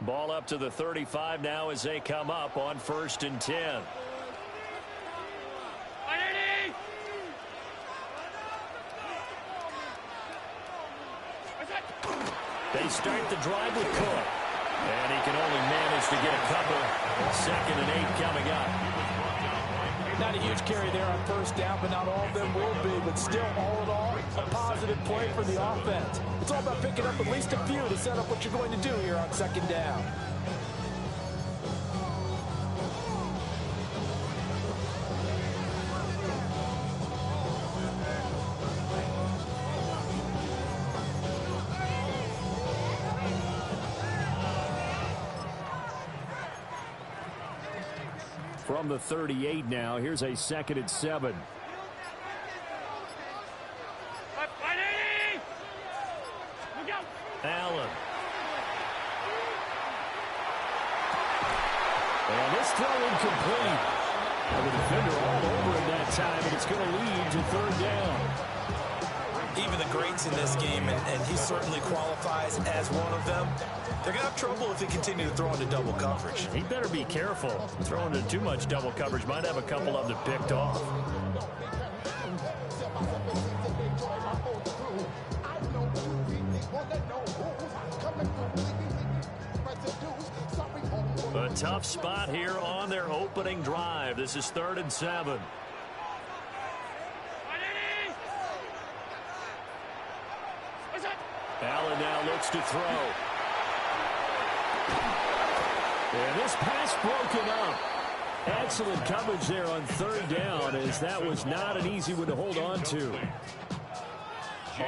Ball up to the 35 now as they come up on 1st and 10. They start the drive with Cook. And he can only manage to get a couple. 2nd and 8 coming up. Not a huge carry there on 1st down, but not all of them will be. But still, all in all, a positive play for the offense. It's all about picking up at least a few to set up what you're going to do here on 2nd down. From the 38 now, here's a 2nd and 7. Allen. And this throw incomplete. And the defender all over him that time, and it's going to lead to 3rd down. Even the greats in this game, and he certainly qualifies as one of them, they're going to have trouble if they continue to throw into double coverage. He better be careful. Throwing into too much double coverage might have a couple of them picked off. A tough spot here on their opening drive. This is 3rd and 7. Allen now looks to throw. And this pass broken up. Excellent coverage there on 3rd down, as that was not an easy one to hold on to.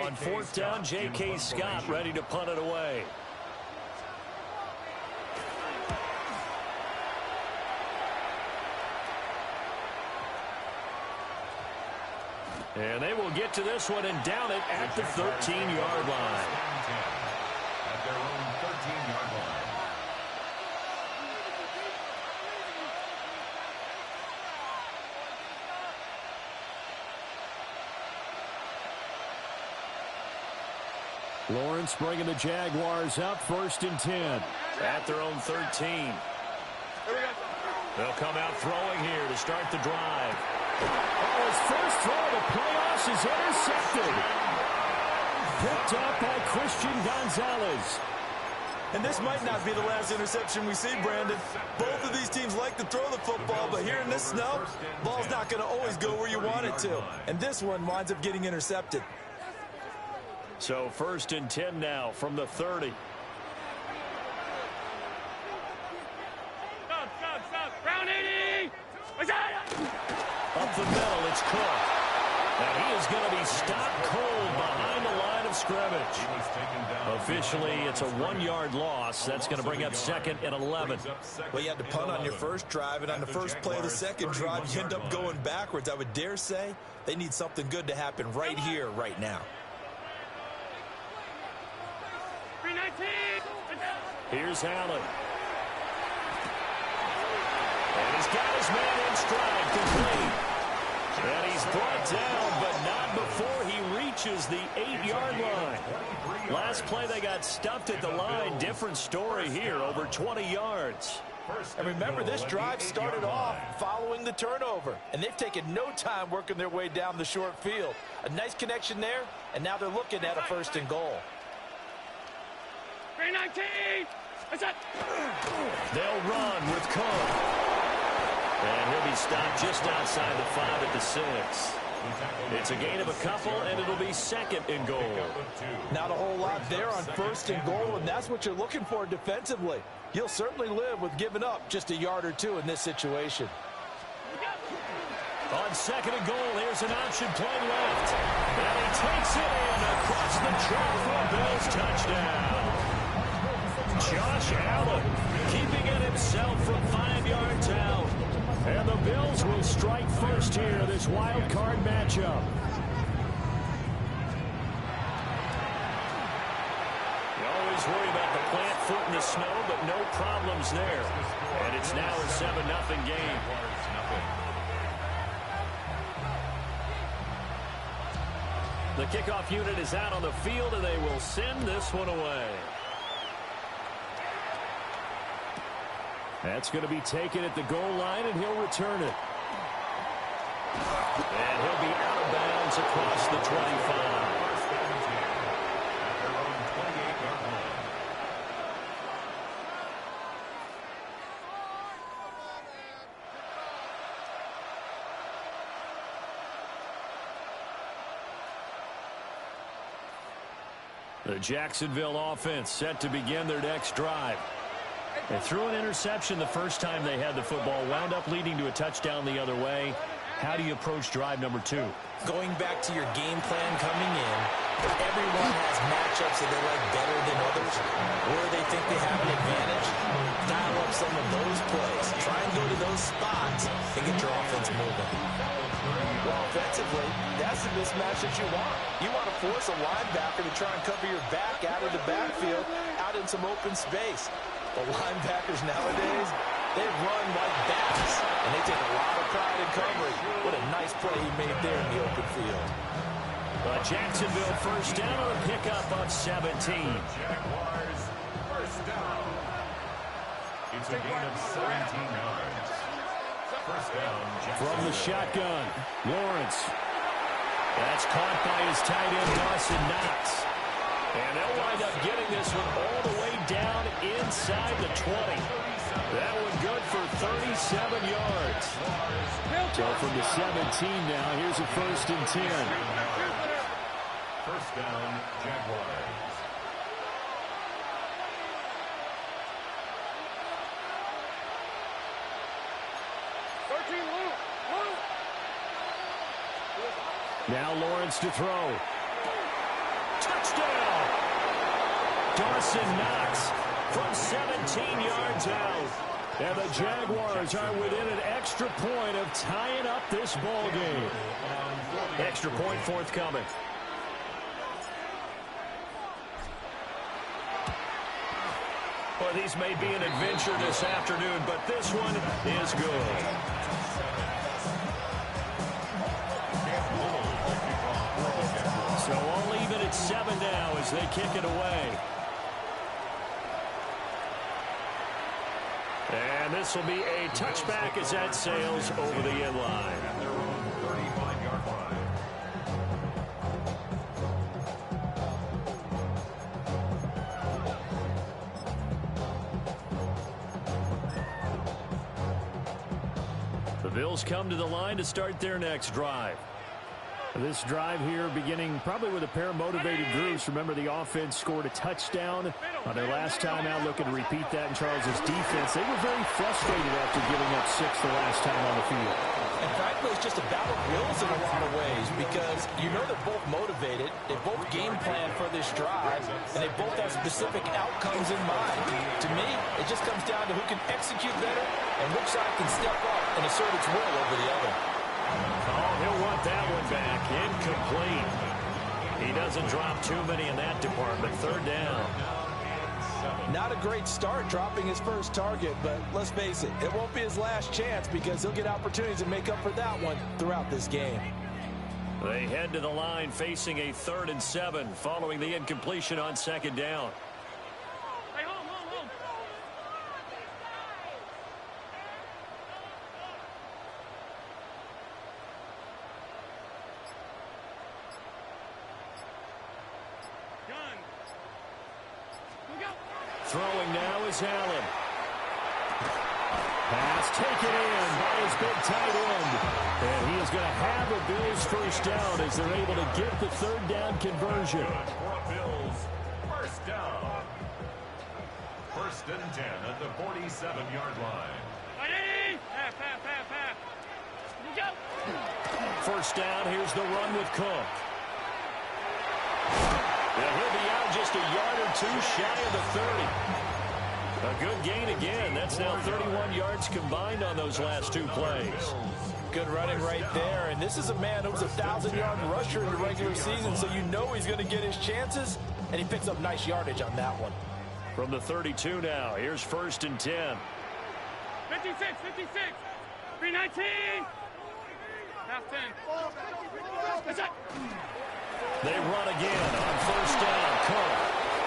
On 4th down, J.K. Scott ready to punt it away. And they will get to this one and down it at the 13-yard line. At their own 13-yard line. Lawrence bringing the Jaguars up 1st and 10 at their own 13. They'll come out throwing here to start the drive. Oh, his first throw of the playoffs is intercepted. Picked up by Christian Gonzalez. And this might not be the last interception we see, Brandon. Both of these teams like to throw the football, but here in this snow, ball's not going to always go where you want it to. And this one winds up getting intercepted. So 1st and 10 now from the 30. Round 80! Up the middle, it's Cook. And he is going to be stopped cold behind the line of scrimmage. Officially, it's a 1-yard loss. That's going to bring up 2nd and 11. Well, you had to punt on your first drive, and on the first play of the second drive, you end up going backwards. I would dare say they need something good to happen right here, right now. Here's Allen. And he's got his man in stride, complete. And he's brought down, but not before he reaches the 8-yard line. Last play, they got stuffed at the line. Different story here, over 20 yards. And remember, this drive started off following the turnover, and they've taken no time working their way down the short field. A nice connection there, and now they're looking at a 1st and goal. 319! They'll run with Cook. And he'll be stopped just outside the 5 at the 6. It's a gain of a couple, and it'll be 2nd and goal. Not a whole lot there on 1st and goal, and that's what you're looking for defensively. You'll certainly live with giving up just a yard or two in this situation. On 2nd and goal, here's an option play left. And he takes it in across the track for a Bills touchdown. Josh Allen keeping it himself from 5 yards out. And the Bills will strike first here, this wild card matchup. You always worry about the plant foot in the snow, but no problems there. And it's now a 7-0 game. The kickoff unit is out on the field, and they will send this one away. That's going to be taken at the goal line, and he'll return it. And he'll be out of bounds across the 25. The Jacksonville offense set to begin their next drive. They threw an interception the first time they had the football, wound up leading to a touchdown the other way. How do you approach drive number 2? Going back to your game plan coming in, everyone has matchups that they like better than others, where they think they have an advantage. Dial up some of those plays. Try and go to those spots and get your offense moving. Well, offensively, that's the mismatch that you want. You want to force a linebacker to try and cover your back out of the backfield, out in some open space. The linebackers nowadays, they run like bats, and they take a lot of pride in coverage. What a nice play he made there in the open field. Jacksonville first down on a pickup of 17. Jaguars first down. It's a gain of 17 yards. First down, from the shotgun, Lawrence. That's caught by his tight end, Dawson Knox. And they'll wind up getting this one all the way down inside the 20. That one good for 37 yards. So from the 17 now, here's a 1st and 10. First down, Jaguars. Now Lawrence to throw. Touchdown! Dawson Knox from 17 yards out. And the Jaguars are within an extra point of tying up this ball game. Extra point forthcoming. Well, these may be an adventure this afternoon, but this one is good. So all even at 7 now as they kick it away. And this will be a touchback as that sails over the end line. At their own 35-yard line. The Bills come to the line to start their next drive. This drive here beginning probably with a pair of motivated groups. Remember, the offense scored a touchdown on their last time out, looking to repeat that in Charles's defense. They were very frustrated after giving up 6 the last time on the field. And frankly, it's just a battle of wills in a lot of ways because you know they're both motivated. They both game plan for this drive, and they both have specific outcomes in mind. To me, it just comes down to who can execute better and which side can step up and assert its will over the other. Oh, he'll want that one back. Incomplete. He doesn't drop too many in that department. 3rd down. Not a great start dropping his first target, but let's face it, it won't be his last chance because he'll get opportunities to make up for that one throughout this game. They head to the line facing a 3rd and 7 following the incompletion on 2nd down. Throwing now is Allen. Pass taken in by his big tight end. And he is going to have a Bills first down as they're able to get the 3rd down conversion. Bills first down. 1st and 10 at the 47-yard line. First down, here's the run with Cook. And he'll be out just a yard or 2 shy of the 30. A good gain again. That's now 31 yards combined on those last 2 plays. Good running right there. And this is a man who was a 1,000-yard rusher in the regular season, so you know he's going to get his chances, and he picks up nice yardage on that one. From the 32 now, here's 1st and 10. 56, 319. Half 10. They run again on 1st down. Cook.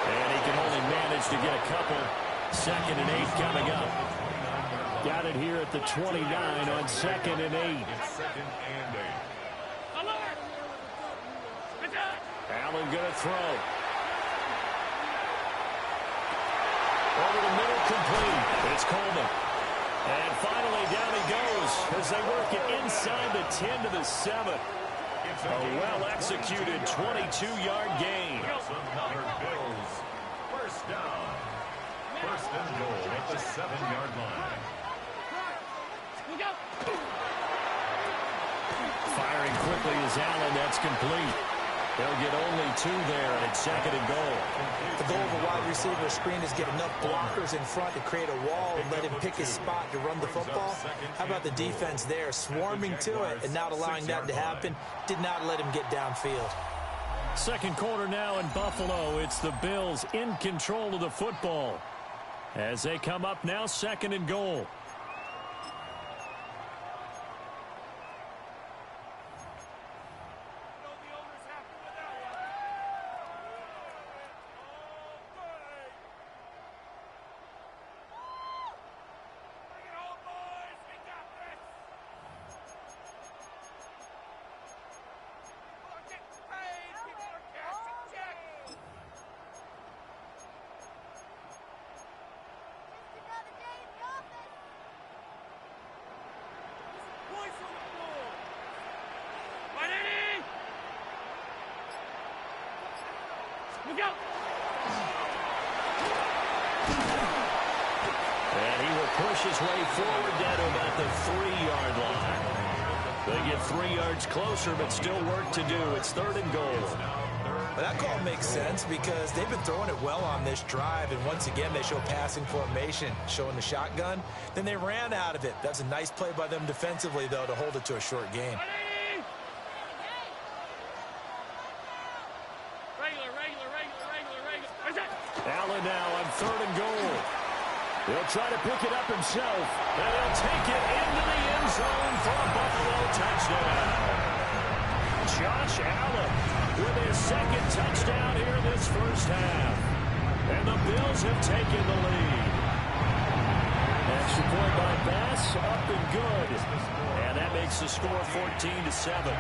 And he can only manage to get a couple. 2nd and 8 coming up. Got it here at the 29 on 2nd and 8. It's 2nd and 8. Allen going to throw. Over the middle, complete. It's Coleman. And finally down he goes as they work it inside the 10 to the 7. A well-executed 22-yard gain. Bills. First down. First and goal at the 7-yard line. Firing quickly is Allen. That's complete. They'll get only 2 there, and it's 2nd and goal. The goal of a wide receiver screen is get enough blockers in front to create a wall and let him pick his spot to run the football. How about the defense there, swarming to it and not allowing that to happen? Did not let him get downfield. Second quarter now in Buffalo. It's the Bills in control of the football as they come up now 2nd and goal. And he will push his way forward down to about the 3-yard line. They get 3 yards closer, but still work to do. It's 3rd and goal. Well, that call makes sense because they've been throwing it well on this drive, and once again they show passing formation, showing the shotgun. Then they ran out of it. That's a nice play by them defensively, though, to hold it to a short gain. Allen now on 3rd and goal. He'll try to pick it up himself, and he'll take it into the end zone for a Buffalo touchdown. Josh Allen with his 2nd touchdown here this first half. And the Bills have taken the lead. Extra point by Bass, up and good. And that makes the score 14-7.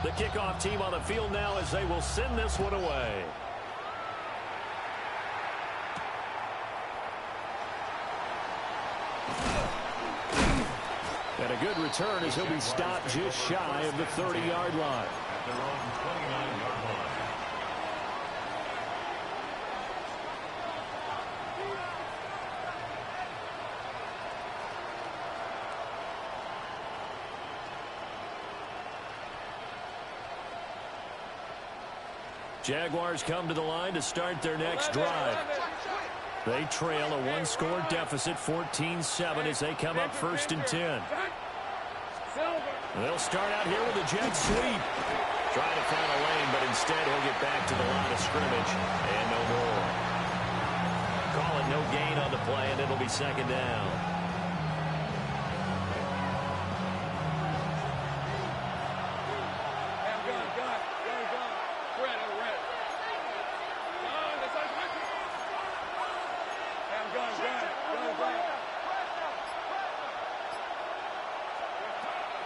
The kickoff team on the field now as they will send this one away. And a good return as he'll be stopped just shy of the 30-yard line. At their own 29-yard line. Jaguars come to the line to start their next drive. They trail a 1-score deficit, 14-7, as they come up 1st and 10. They'll start out here with a jet sweep. Trying to find a lane, but instead he'll get back to the line of scrimmage and no more. Call it no gain on the play, and it'll be 2nd down.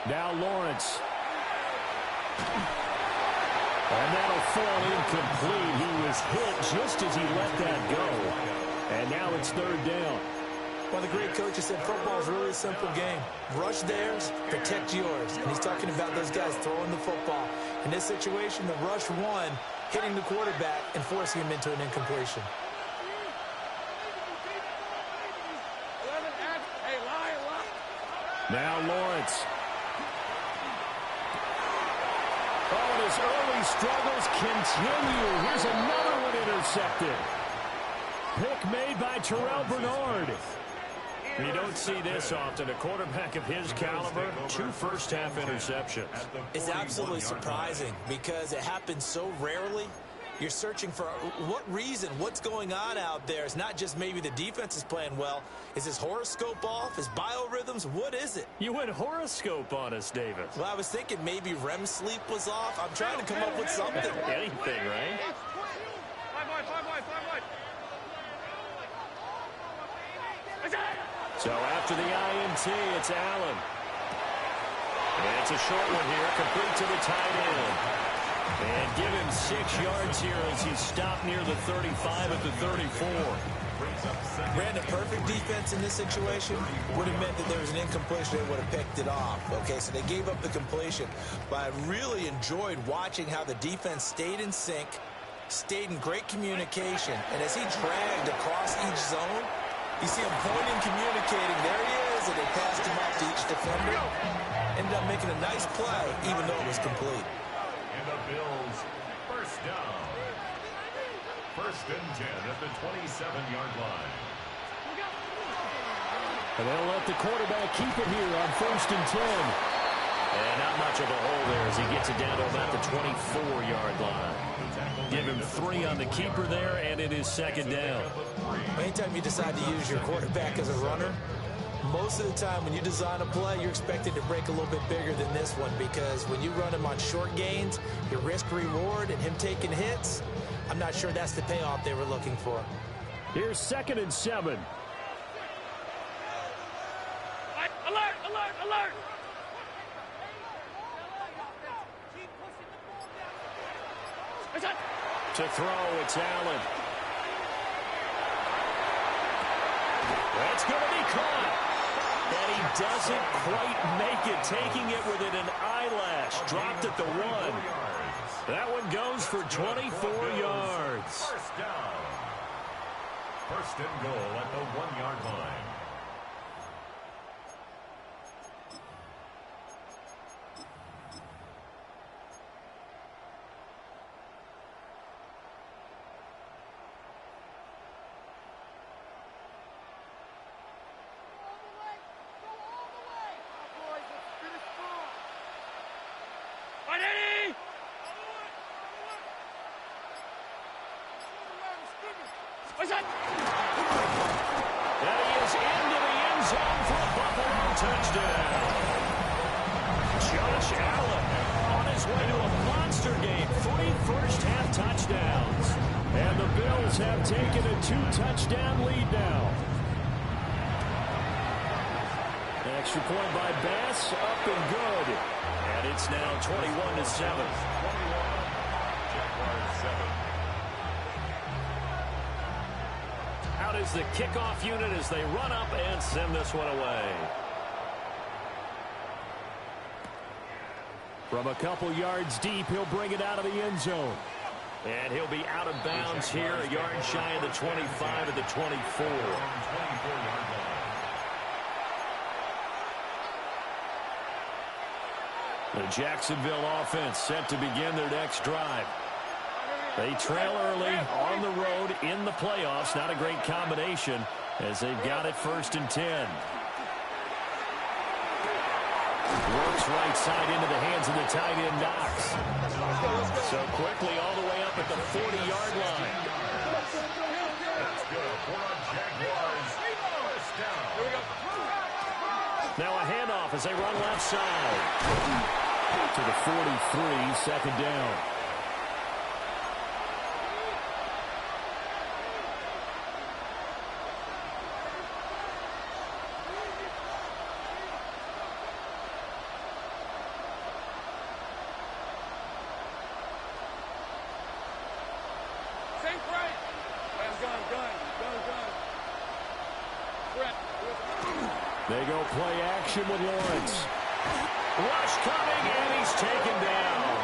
Now Lawrence. And that'll fall incomplete. He was hit just as he let that go. And now it's 3rd down. Well, the great coach has said football is really a simple game. Rush theirs, protect yours. And he's talking about those guys throwing the football. In this situation, the rush one, hitting the quarterback and forcing him into an incompletion. Now Lawrence. Oh, and his early struggles continue. Here's another one intercepted. Pick made by Terrell Bernard. You don't see this often. A quarterback of his caliber, 2 first-half interceptions. It's absolutely surprising because it happens so rarely. You're searching for what reason, what's going on out there. It's not just maybe the defense is playing well. Is his horoscope off? His biorhythms? What is it? You went horoscope on us, Davis. Well, I was thinking maybe REM sleep was off. I'm trying to come up with something. Anything, right? 5 wide. So after the INT, it's Allen. And it's a short one here, complete to the tight end. And give him 6 yards here as he's stopped near the 35 at the 34. Brandon, perfect defense in this situation would have meant that there was an incompletion. They would have picked it off. Okay, so they gave up the completion. But I really enjoyed watching how the defense stayed in sync, stayed in great communication. And as he dragged across each zone, you see him pointing, communicating. There he is, and they passed him off to each defender. Ended up making a nice play, even though it was complete. And the Bills, first down. First and 10 at the 27-yard line. And they'll let the quarterback keep it here on first and 10. And not much of a hole there as he gets it down to about the 24-yard line. Give him 3 on the keeper there, and it is second down. Anytime you decide to use your quarterback as a runner, most of the time when you design a play, you're expected to break a little bit bigger than this one, because when you run him on short gains, your risk-reward and him taking hits, I'm not sure that's the payoff they were looking for. Here's second and 7. Alert! To throw, it's Allen. That's going to be caught. And he doesn't quite make it, taking it within an eyelash. Dropped at the 1. That one goes for 24 yards. First down. First and goal at the 1-yard line. And he is into the end zone for a Buffalo touchdown. Josh Allen on his way to a monster game. 3 first-half touchdowns. And the Bills have taken a 2-touchdown lead now. An extra point by Bass, up and good. And it's now 21-7. Jaguars 7. Out is the kickoff unit as they run up and send this one away. From a couple yards deep, he'll bring it out of the end zone. And he'll be out of bounds here, a yard shy of the 25 at the 24. The Jacksonville offense set to begin their next drive. They trail early on the road in the playoffs. Not a great combination as they've got it first and 10. Works right side into the hands of the tight end Knox. So quickly all the way up at the 40-yard line. That's good for a Jaguars first down. Here we go. Now a handoff as they run left side. To the 43, second down. They go play action with Lawrence. Rush coming, and he's taken down.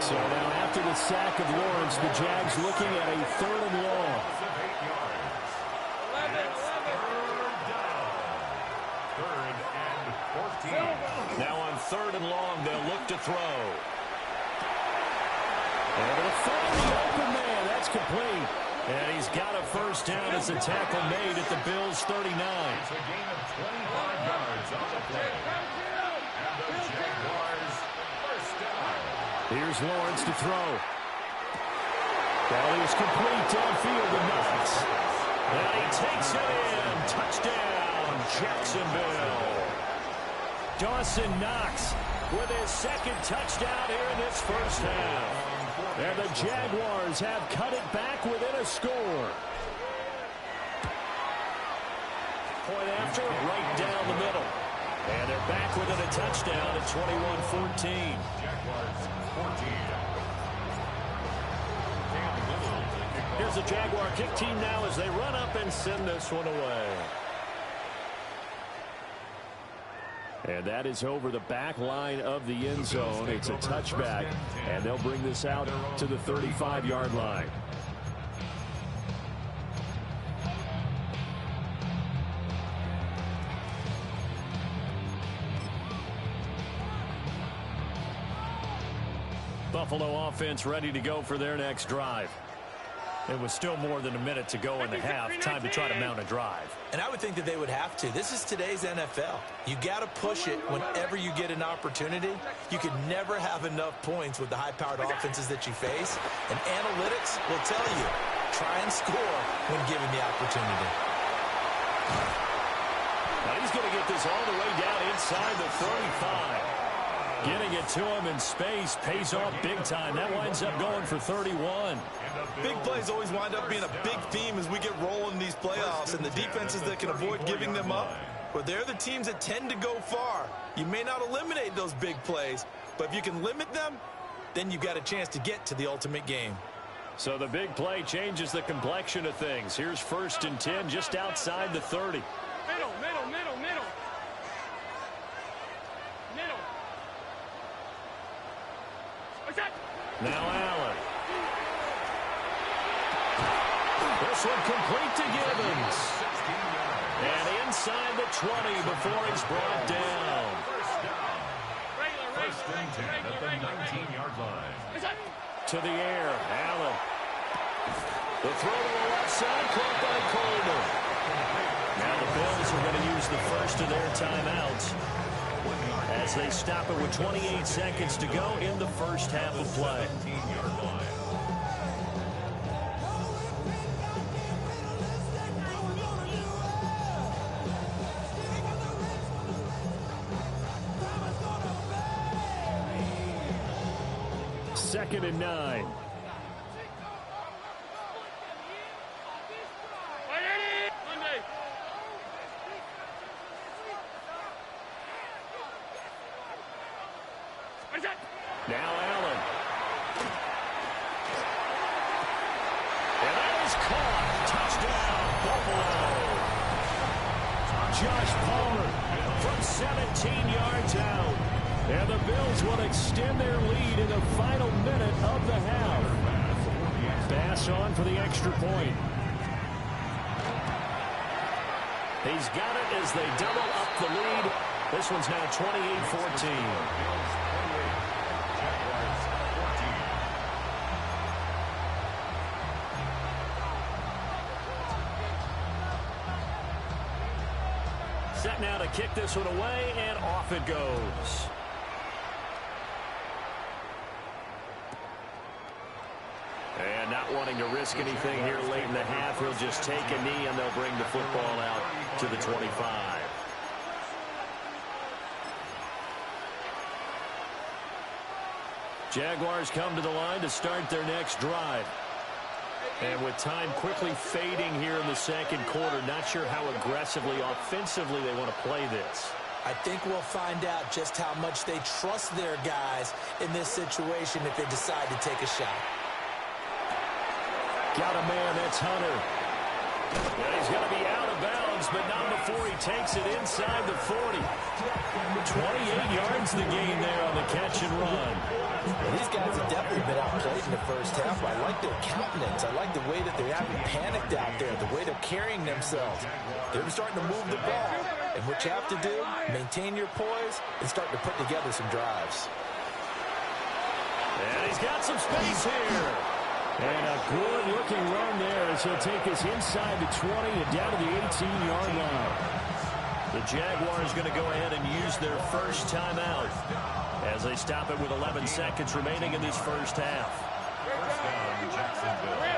So now after the sack of Lawrence, the Jags looking at a 3rd and long. 3rd and 14. Now on 3rd and long, they'll look to throw. And to find the open man, that's complete. And he's got a first down as a tackle made at the Bills' 39. It's a gain of 25 yards on the play. And the Jaguars first down. Here's Lawrence to throw. Well, he's complete downfield to Knox. And he takes it in. Touchdown, Jacksonville. Dawson Knox with his second touchdown here in this first half. And the Jaguars have cut it back within a score. Point after, right down the middle. And they're back within a touchdown at 21-14. Here's the Jaguar kick team now as they run up and send this one away. And that is over the back line of the end zone. It's a touchback, and they'll bring this out to the 35-yard line. Buffalo offense ready to go for their next drive. It was still more than a minute to go in the half. Time to try to mount a drive. And I would think that they would have to. This is today's NFL. You got to push it whenever you get an opportunity. You could never have enough points with the high-powered offenses that you face. And analytics will tell you, try and score when given the opportunity. Now he's going to get this all the way down inside the 35. Getting it to him in space pays off big time. That winds up going for 31. Big plays always wind up being a big theme as we get rolling in these playoffs, and the defenses that can avoid giving them up, but they're the teams that tend to go far. You may not eliminate those big plays, but if you can limit them, then you've got a chance to get to the ultimate game. So the big play changes the complexion of things. Here's 1st and 10 just outside the 30. Middle, middle, middle, middle. Middle. What's that? Now Allen. This one complete to Gibbons. And inside the 20 before he's brought down. First and 10 at the 19-yard line. To the air, Allen. The throw to the left side, caught by Coleman. Now the Bills are going to use the first of their timeouts as they stop it with 28 seconds to go in the first half of play. Second and 9. Now Allen. And that is caught. Touchdown, Buffalo. Josh Palmer from 17 yards out. And the Bills will extend their lead in the final minute of the half. Pass on for the extra point. He's got it as they double up the lead. This one's now 28-14. Set now to kick this one away, and off it goes. And not wanting to risk anything here late in the half, he'll just take a knee, and they'll bring the football out to the 25. Jaguars come to the line to start their next drive. And with time quickly fading here in the second quarter, not sure how aggressively, offensively they want to play this. I think we'll find out just how much they trust their guys in this situation if they decide to take a shot. Got a man, that's Hunter. And he's going to be out of bounds, but not before he takes it inside the 40. 28 yards the gain there on the catch and run. Well, these guys have definitely been outplayed in the first half. I like their countenance. I like the way that they haven't panicked out there, the way they're carrying themselves. They're starting to move the ball. And what you have to do, maintain your poise and start to put together some drives. And he's got some space here. And a good-looking run there as he'll take us inside the 20 and down to the 18-yard line. The Jaguars going to go ahead and use their first timeout as they stop it with 11 seconds remaining in this first half. First down, Jacksonville.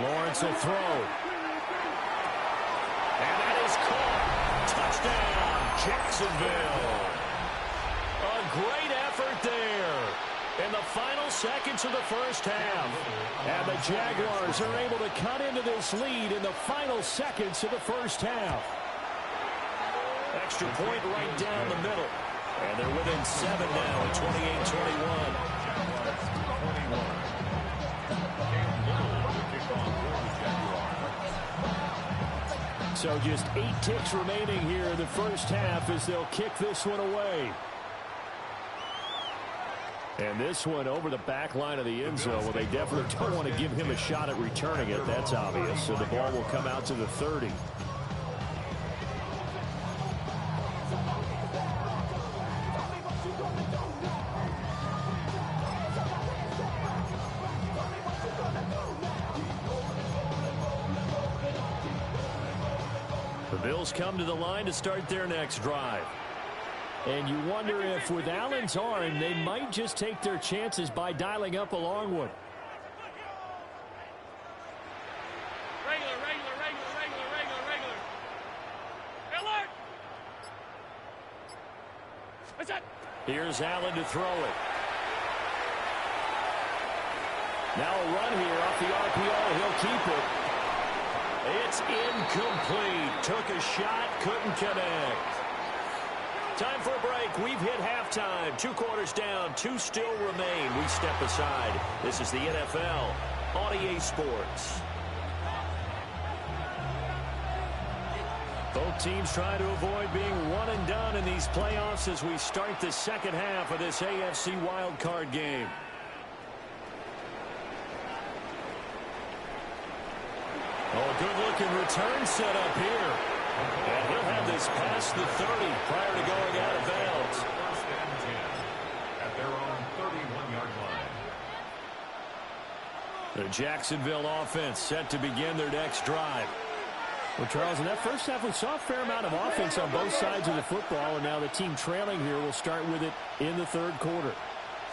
Lawrence will throw. And that is caught. Touchdown, Jacksonville. A great effort there in the final seconds of the first half. And the Jaguars are able to cut into this lead in the final seconds of the first half. Extra point right down the middle. And they're within 7 now at 28-21. So just 8 ticks remaining here in the first half as they'll kick this one away. And this one over the back line of the end zone. Well, they definitely don't want to give him a shot at returning it. That's obvious. So the ball will come out to the 30. The Bills come to the line to start their next drive. And you wonder if with Allen's arm, they might just take their chances by dialing up a long one. Regular. Alert! What's that? Here's Allen to throw it. Now a run here off the RPO. He'll keep it. It's incomplete. Took a shot, couldn't connect. Time for a break. We've hit halftime. 2 quarters down. 2 still remain. We step aside. This is the NFL on EA Sports. Both teams trying to avoid being one and done in these playoffs as we start the second half of this AFC Wildcard game. Oh, good-looking return set up here. And he'll have this past the 30 prior to going out of bounds. First and 10 at their own 31-yard line. The Jacksonville offense set to begin their next drive. Well, Charles, in that first half, we saw a fair amount of offense on both sides of the football, and now the team trailing here will start with it in the third quarter.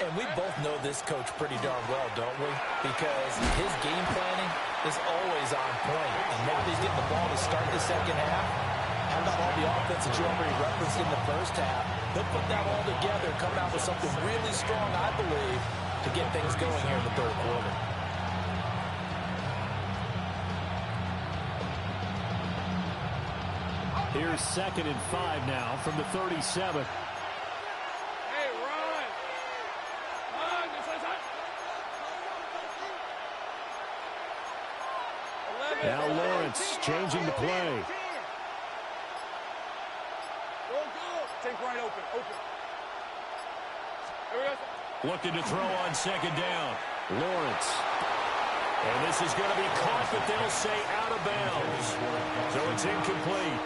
And we both know this coach pretty darn well, don't we? Because his game planning is always on point. And now he's getting the ball to start the second half. How about all the offense that you already referenced in the first half? He'll put that all together and come out with something really strong, I believe, to get things going here in the third quarter. Here's 2nd and 5 now from the 37. Now Lawrence changing the play. Take right open. There we go. Looking to throw on 2nd down. Lawrence. And this is going to be caught, but they'll say out of bounds. So it's incomplete.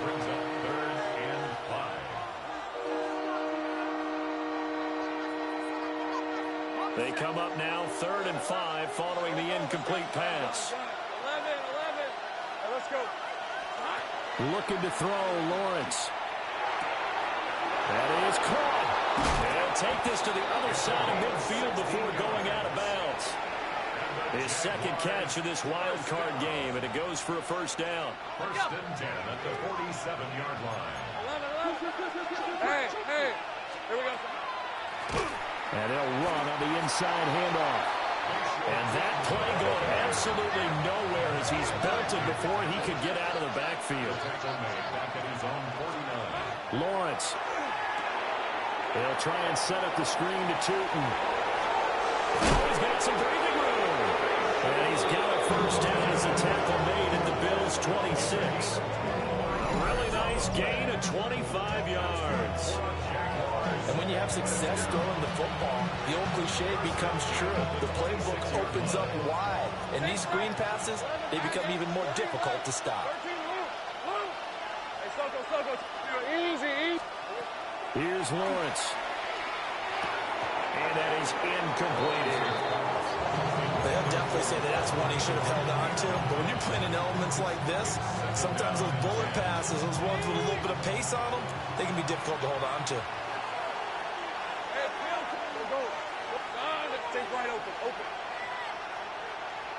Brings up 3rd and 5. They come up now 3rd and 5 following the incomplete pass. 11. Right, let's go. Looking to throw, Lawrence. That is caught. And take this to the other side of midfield before going out of bounds. His 2nd catch of this wild card game, and it goes for a first down. First and 10 at the 47-yard line. 11. Hey, here we go. And they'll run on the inside handoff. And that play going absolutely nowhere as he's belted before he could get out of the backfield. Back at his own 49. Lawrence. They'll try and set up the screen to Tootin. He's got some breathing room. And he's got a first down as a tackle made at the Bills' 26. A really nice gain of 25 yards. And when you have success throwing the football, the old cliche becomes true. The playbook opens up wide. And these screen passes, they become even more difficult to stop. Hey, Soko. Easy. Here's Lawrence. And that is incomplete. They'll definitely say that that's one he should have held on to. But when you're playing in elements like this, sometimes those bullet passes, those ones with a little bit of pace on them, they can be difficult to hold on to. Hey, go. Take right open.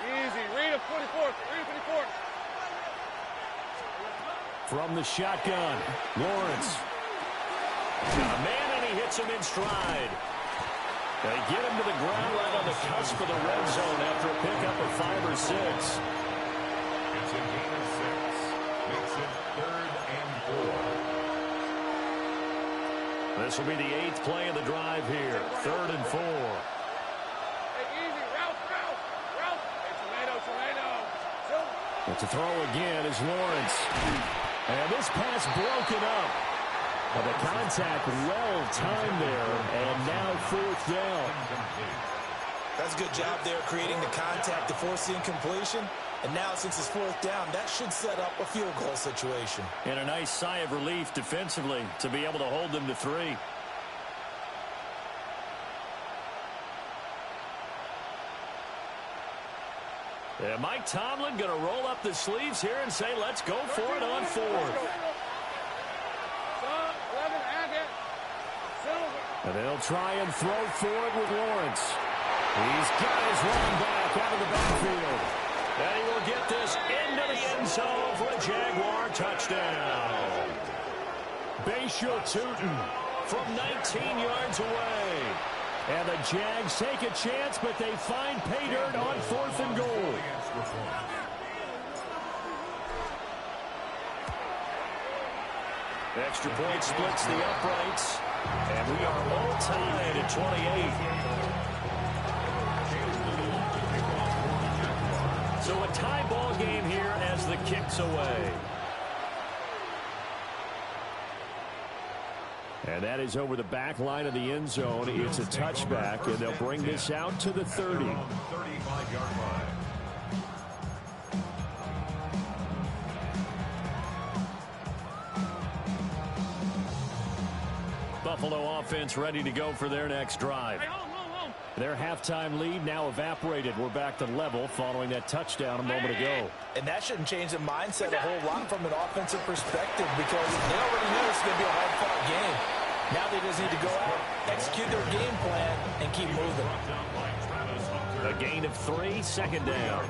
Easy. Read a 44th. Read a 54th. From the shotgun, Lawrence. Got a man, and he hits him in stride. They get him to the ground right on the cusp of the red zone after a pickup of 5 or 6. It's a gain of 6. Makes it 3rd and 4. This will be the 8th play of the drive here. 3rd and 4. Hey, easy. Route. Hey, tomato. But to throw again is Lawrence. And this pass broken up. But the contact well timed there, and now 4th down. That's a good job there creating the contact to force the incompletion. And now since it's 4th down, that should set up a field goal situation. And a nice sigh of relief defensively to be able to hold them to 3. And Mike Tomlin going to roll up the sleeves here and say, let's go for it on 4th. And they'll try and throw for it with Lawrence. He's got his run back out of the backfield. And he will get this into the end zone for a Jaguar touchdown. Bayshore Tootin from 19 yards away. And the Jags take a chance, but they find pay dirt on 4th and goal. Extra point splits the uprights. And we are all tied at 28. So a tie ball game here as the kick's away. And that is over the back line of the end zone. It's a touchback, and they'll bring this out to the 30. 35-yard line. Buffalo offense ready to go for their next drive. Their halftime lead now evaporated. We're back to level following that touchdown a moment ago. And that shouldn't change the mindset a whole lot from an offensive perspective because they already know it's going to be a hard-fought game. Now they just need to go out, execute their game plan, and keep moving. A gain of 3, 2nd down.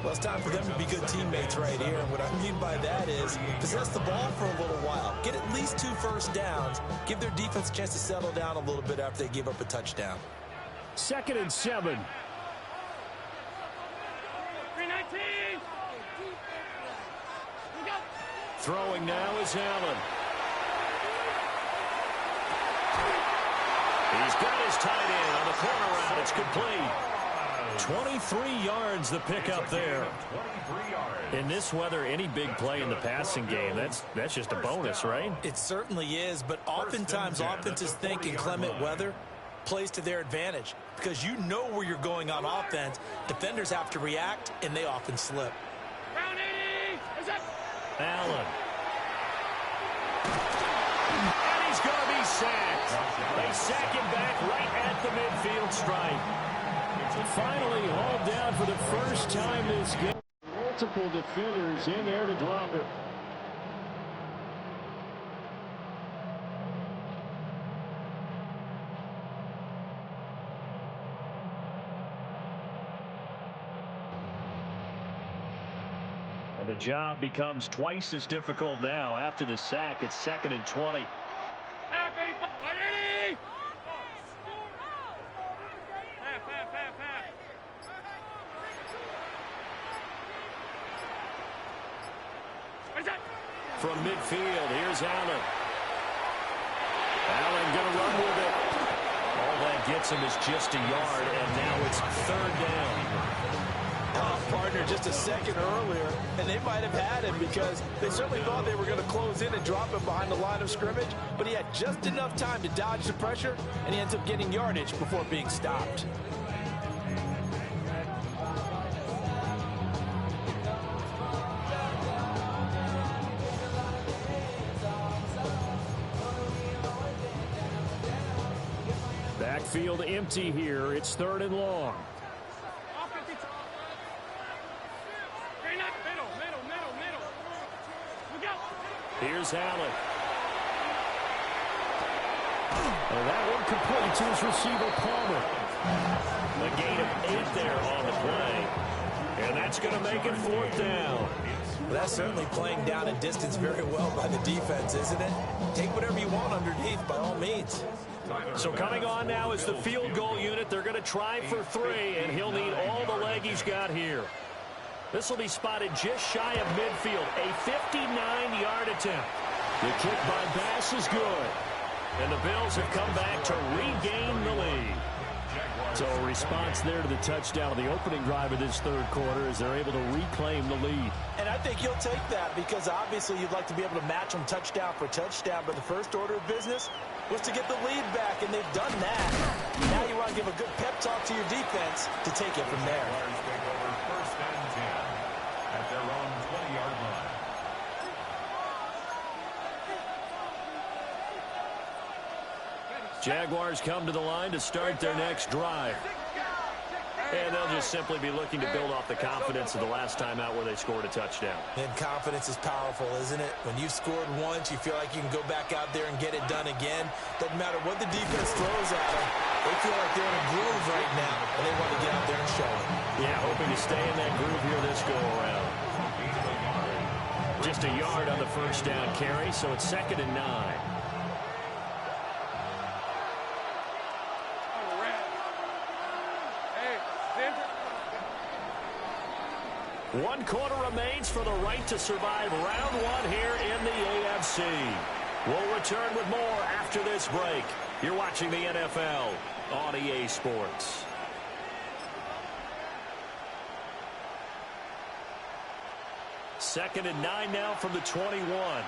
Well, it's time for them to be good teammates right here. And what I mean by that is possess the ball for a little while. Get at least 2 first downs. Give their defense a chance to settle down a little bit after they give up a touchdown. 2nd and 7. 319. Throwing now is Allen. He's got his tight end on the corner route. It's complete. 23 yards the pickup there. In this weather, any big play in the passing game, that's just a bonus, right? It certainly is, but oftentimes offenses think inclement weather plays to their advantage because you know where you're going on offense. Defenders have to react, and they often slip. Round 80. Is that? Allen. And he's going to be sacked. They sack him back right at the midfield stripe. Finally hauled down for the first time this game. Multiple defenders in there to drop it. And the job becomes twice as difficult now. After the sack, it's 2nd and 20. From midfield, here's Allen. Allen going to run with it. All that gets him is just a yard, and now it's 3rd down. Partner just a second earlier, and they might have had him because they certainly thought they were going to close in and drop him behind the line of scrimmage, but he had just enough time to dodge the pressure, and he ends up getting yardage before being stopped. Backfield empty here. It's 3rd and long. Here's Allen. And that one complete to his receiver, Palmer. A gain of 8 there on the play. And that's going to make it 4th down. Well, that's certainly playing down and distance very well by the defense, isn't it? Take whatever you want underneath by all means. So coming on now is the field goal unit. They're going to try for 3, and he'll need all the leg he's got here. This will be spotted just shy of midfield. A 59-yard attempt. The kick by Bass is good. And the Bills have come back to regain the lead. So a response there to the touchdown of the opening drive of this third quarter as they're able to reclaim the lead. And I think you'll take that because obviously you'd like to be able to match them touchdown for touchdown, but the first order of business was to get the lead back, and they've done that. Now you want to give a good pep talk to your defense to take it from there. First and 10 at their own 20-yard line. Jaguars come to the line to start their next drive. And they'll just simply be looking to build off the confidence of the last time out where they scored a touchdown. And confidence is powerful, isn't it? When you've scored once, you feel like you can go back out there and get it done again. Doesn't matter what the defense throws at them. They feel like they're in a groove right now, and they want to get out there and show it. Yeah, hoping to stay in that groove here this go-around. Just a yard on the first down carry, so it's 2nd and 9. One quarter remains for the right to survive round 1 here in the AFC. We'll return with more after this break. You're watching the NFL on EA Sports. Second and 9 now from the 21.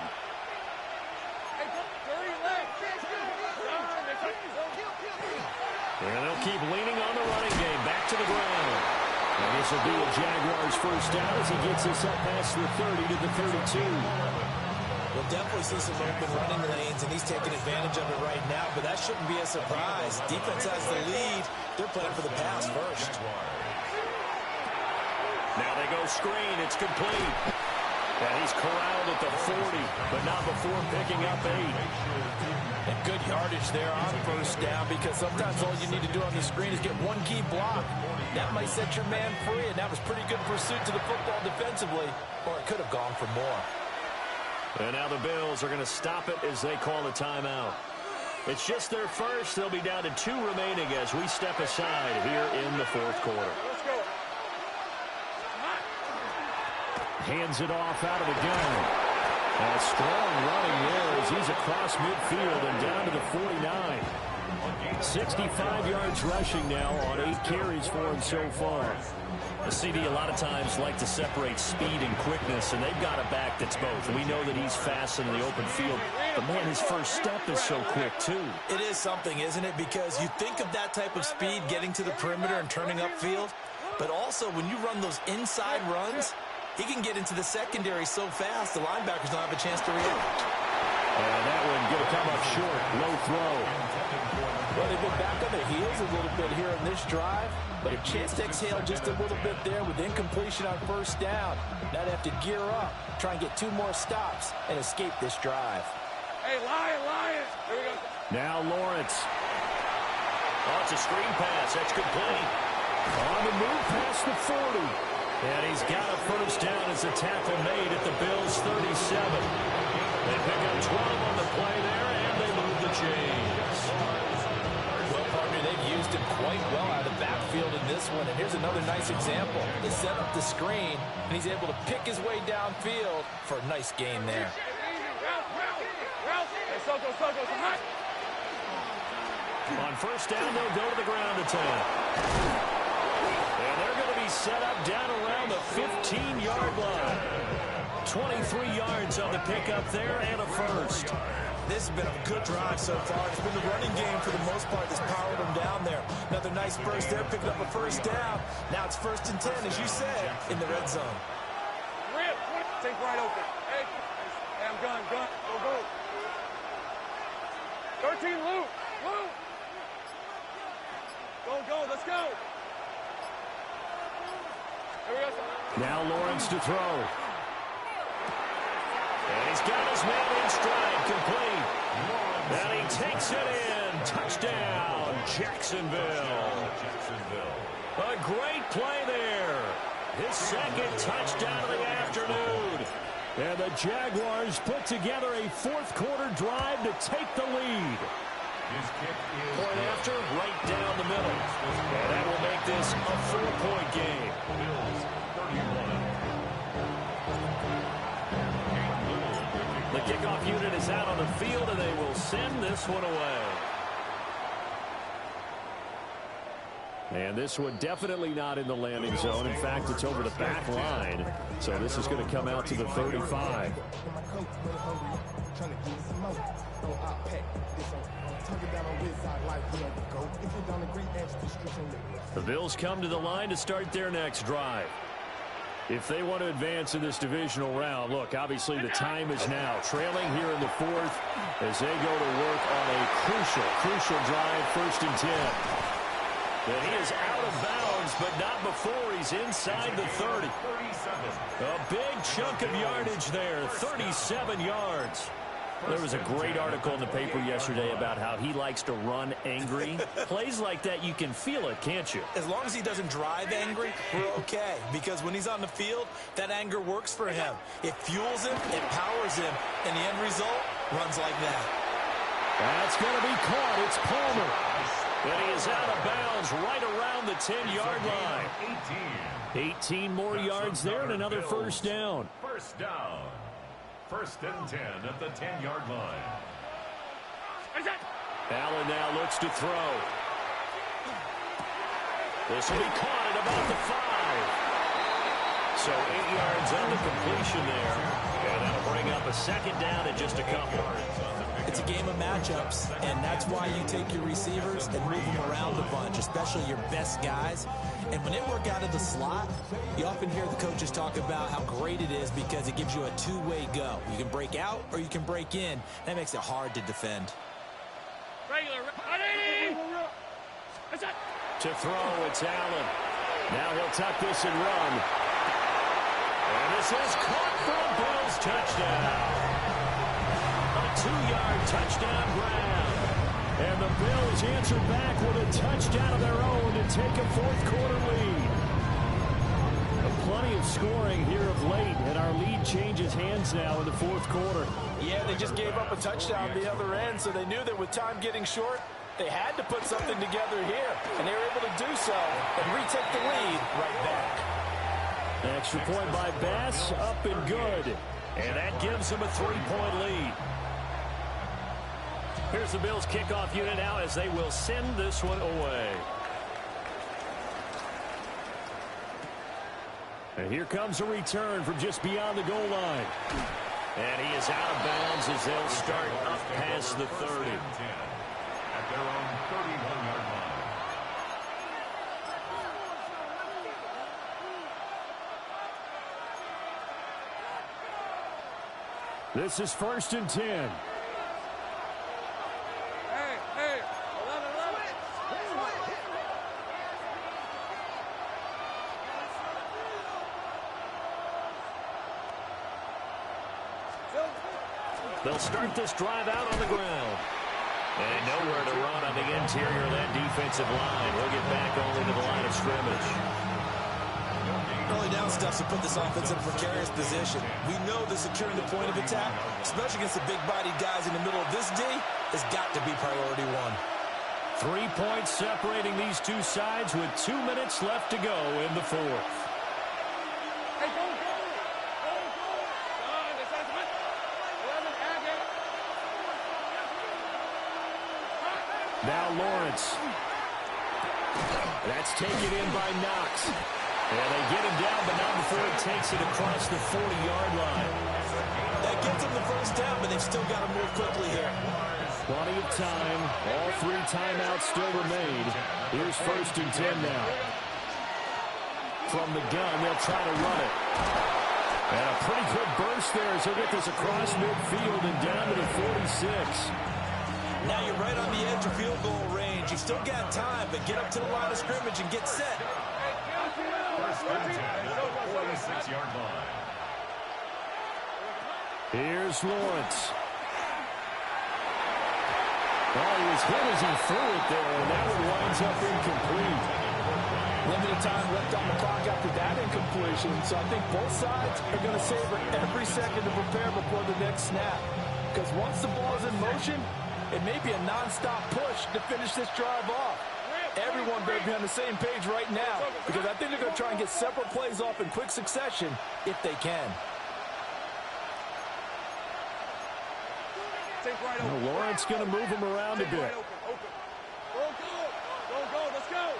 And they'll keep leaning on the running game. Back to the ground. And this will be a Jaguars first down as he gets us up past the 30 to the 32. We'll definitely see some open running lanes, and he's taking advantage of it right now, but that shouldn't be a surprise. Defense has the lead. They're playing for the pass first. Now they go screen. It's complete. And he's corralled at the 40, but not before picking up 8. And good yardage there on first down because sometimes all you need to do on the screen is get one key block. That might set your man free, and that was pretty good pursuit to the football defensively, or it could have gone for more. And now the Bills are going to stop it as they call a timeout. It's just their first. They'll be down to 2 remaining as we step aside here in the fourth quarter. Let's go. Hands it off out of the gun. A strong running there as he's across midfield and down to the 49. 65 yards rushing now on 8 carries for him so far. The CD a lot of times like to separate speed and quickness, and they've got a back that's both. We know that he's fast in the open field, but man, his first step is so quick too. It is something, isn't it? Because you think of that type of speed getting to the perimeter and turning upfield, but also when you run those inside runs, he can get into the secondary so fast the linebackers don't have a chance to react. And that one going to come up short. Low throw. Well, they've been back on their heels a little bit here in this drive, but a chance to exhale just a little bit there with incompletion on first down. Now they have to gear up, try and get 2 more stops, and escape this drive. Hey, Lion. Here we go. Now Lawrence. Oh, it's a screen pass. That's complete. On the move past the 40. And he's got a first down as a tackle made at the Bills' 37. They pick up 12 on the play there, and they move the chains. Well, partner, they've used him quite well out of the backfield in this one. And here's another nice example. They set up the screen, and he's able to pick his way downfield for a nice gain there. On first down, they'll go to the ground attack. And they're going to be set up down around the 15-yard line. 23 yards on the pickup there and a first. This has been a good drive so far. It's been the running game for the most part that's powered them down there. Another nice burst there, picking up a first down. Now it's 1st and 10, as you said, in the red zone. Rip, take right open. Hey, I'm gun. Go. 13, Luke. Go, let's go. Here we go. Now Lawrence to throw. And he's got his man in stride, complete. And he takes it in. Touchdown, Jacksonville. A great play there. His second touchdown of the afternoon. And the Jaguars put together a fourth-quarter drive to take the lead. Point after, right down the middle. And that will make this a 4-point game. The kickoff unit is out on the field, and they will send this one away. And this one definitely not in the landing zone. In fact, it's over the back line. So this is going to come out to the 35. The Bills come to the line to start their next drive. If they want to advance in this divisional round, look, obviously the time is now. Trailing here in the fourth as they go to work on a crucial drive, 1st and 10. And he is out of bounds, but not before he's inside the 30. A big chunk of yardage there, 37 yards. There was a great article in the paper yesterday about how he likes to run angry. Plays like that, you can feel it, can't you? As long as he doesn't drive angry, we're okay. Because when he's on the field, that anger works for him. It fuels him, it powers him, and the end result runs like that. That's going to be caught. It's Palmer. And he is out of bounds right around the 10-yard line. 18 more yards there and another first down. First down. 1st and 10 at the 10-yard line. Allen now looks to throw. This will be caught at about the 5. So 8 yards on the completion there. And that'll bring up a second down and just a couple. It's a game of matchups, and that's why you take your receivers and move them around a bunch, especially your best guys. And when they work out of the slot, you often hear the coaches talk about how great it is because it gives you a two-way go. You can break out or you can break in. That makes it hard to defend. To throw, it's Allen. Now he'll tuck this and run. And this is caught for a Bills touchdown. A 2-yard touchdown grab. And the Bills answer back with a touchdown of their own to take a fourth-quarter lead. Plenty of scoring here of late, and our lead changes hands now in the fourth quarter. Yeah, they just gave up a touchdown at the other end, so they knew that with time getting short, they had to put something together here, and they were able to do so and retake the lead right back. Extra point by Bass, up and good. And that gives them a 3-point lead. Here's the Bills kickoff unit now as they will send this one away. And here comes a return from just beyond the goal line. And he is out of bounds as they'll start up past the 30. At their own 31-yard line. This is 1st and 10. They'll start this drive out on the ground. And nowhere to run on the interior of that defensive line. He'll get back only to the line of scrimmage. Early down stuff to put this offense in a precarious position. We know that securing the point of attack, especially against the big-bodied guys in the middle of this D, has got to be priority one. 3 points separating these two sides with 2 minutes left to go in the fourth. Now Lawrence. That's taken in by Knox. And they get him down, but not before he takes it across the 40-yard line. That gets them the first down, but they've still got to move quickly here. Plenty of time. All 3 timeouts still remain. Here's 1st and 10 now. From the gun, they'll try to run it. And a pretty good burst there as he'll get this across midfield and down to the 46. Now you're right on the edge of field goal range. You've still got time, but get up to the line of scrimmage and get set. 1st and 10 at the 46-yard line. Here's Lawrence. Oh, he was hit as he threw it there, and that one winds up incomplete. Limited time left on the clock after that incompletion, so I think both sides are going to savor every second to prepare before the next snap. Because once the ball is in motion, it may be a non-stop push to finish this drive off. Everyone better be on the same page right now, because I think they're going to try and get several plays off in quick succession if they can. Well, Lawrence going to move him around a bit. Go, let's go.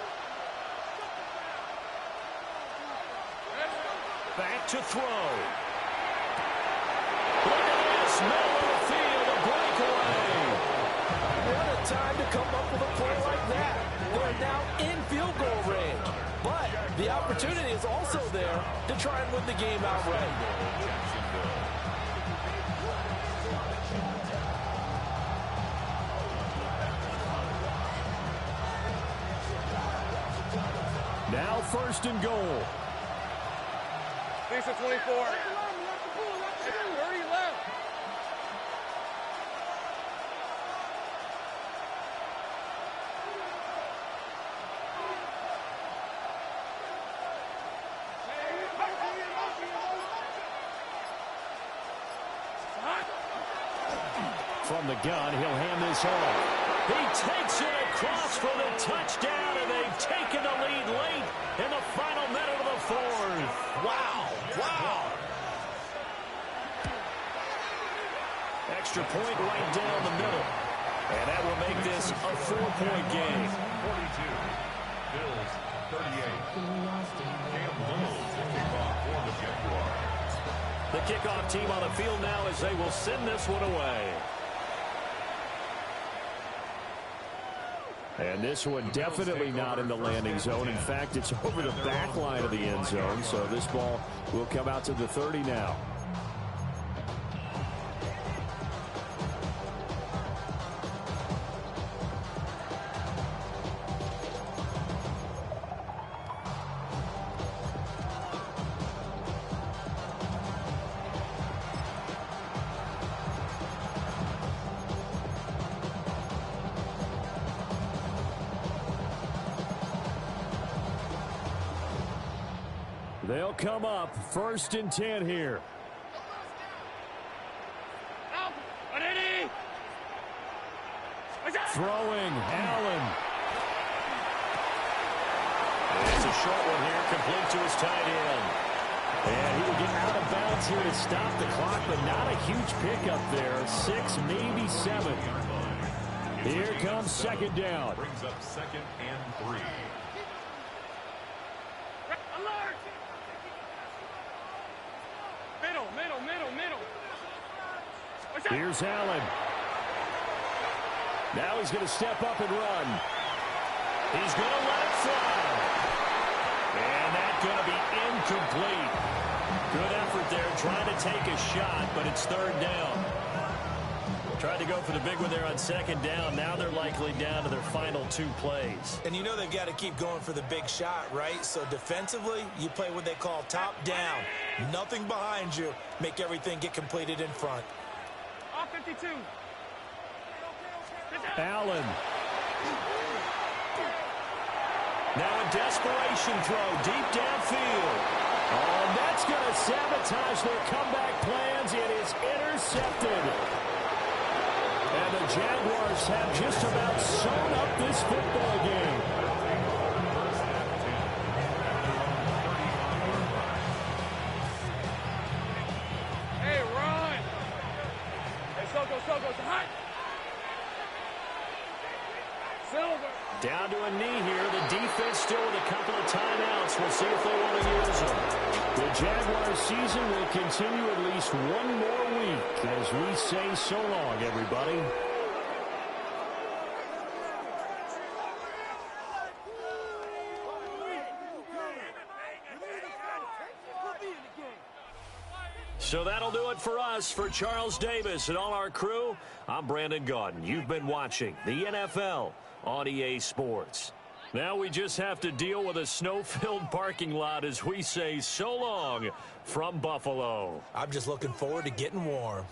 Back to throw. Look at this, middle of the field, a breakaway. What a time to come up with a play like that. They're now in field goal range, but the opportunity is also there to try and win the game outright. Now first and goal. Lisa 24. 30 left. From the gun, he'll hand this off. He takes it across for the touchdown, and they've taken the lead late in the final minute of the fourth. Wow. Extra point right down the middle. And that will make this a 4-point game. 42. Bills 38. Cam Little to kick off for the Jaguars. The kickoff team on the field now as they will send this one away. And this one definitely not in the landing zone. In fact, it's over the back line of the end zone. So this ball will come out to the 30 now. They'll come up first and 10 here. Throwing, Allen. It's a short one here, complete to his tight end. And he will get out of bounds here to stop the clock, but not a huge pickup there. 6, maybe 7. Here comes second down. Brings up 2nd and 3. Middle. Here's Allen. Now he's going to step up and run. He's going to let it fly. And that's going to be incomplete. Good effort there trying to take a shot, but it's third down. Tried to go for the big one there on second down. Now they're likely down to their final 2 plays. And you know they've got to keep going for the big shot, right? So defensively, you play what they call top down. Nothing behind you. Make everything get completed in front. Off 52. Allen. Now a desperation throw deep downfield. Oh, and that's going to sabotage their comeback plans. It is intercepted. And the Jaguars have just about sewn up this football game. Hey, run. Hey, Soko, hot. Silver. Down to a knee here. The defense still with a couple of timeouts. We'll see if they want to use them. The Jaguars season will continue at least one more week as we say so long, everybody. So that'll do it for us. For Charles Davis and all our crew, I'm Brandon Gaudin. You've been watching the NFL on EA Sports. Now we just have to deal with a snow-filled parking lot as we say so long from Buffalo. I'm just looking forward to getting warm.